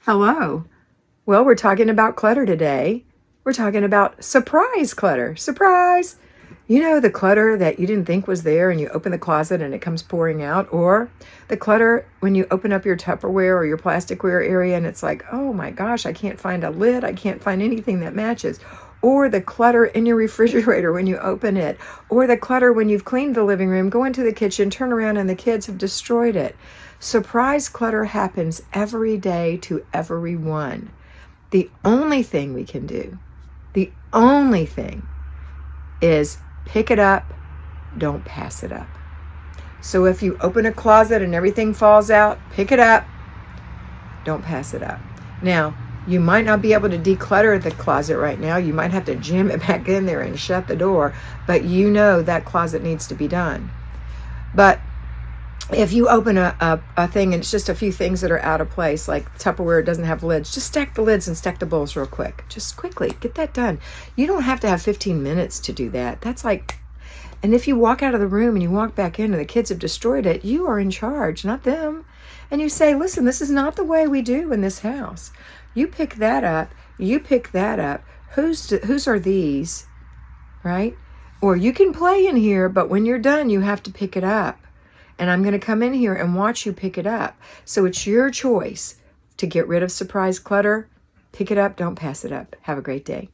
Hello. Well, we're talking about clutter today. We're talking about surprise clutter. Surprise! You know, the clutter that you didn't think was there and you open the closet and it comes pouring out, or the clutter when you open up your Tupperware or your plasticware area and it's like, oh my gosh, I can't find a lid. I can't find anything that matches. Or the clutter in your refrigerator when you open it, or the clutter when you've cleaned the living room, go into the kitchen, turn around and the kids have destroyed it. Surprise clutter happens every day to everyone. The only thing we can do, the only thing is pick it up, don't pass it up. So if you open a closet and everything falls out, pick it up, don't pass it up. Now, you might not be able to declutter the closet right now. You might have to jam it back in there and shut the door, but you know that closet needs to be done. But if you open a thing and it's just a few things that are out of place, like Tupperware doesn't have lids, just stack the lids and stack the bowls real quick. Just quickly, get that done. You don't have to have 15 minutes to do that. That's like, and if you walk out of the room and you walk back in and the kids have destroyed it, you are in charge, not them. And you say, listen, this is not the way we do in this house. You pick that up, you pick that up. Whose are these, right? Or you can play in here, but when you're done, you have to pick it up. And I'm going to come in here and watch you pick it up. So it's your choice to get rid of surprise clutter. Pick it up, don't pass it up. Have a great day.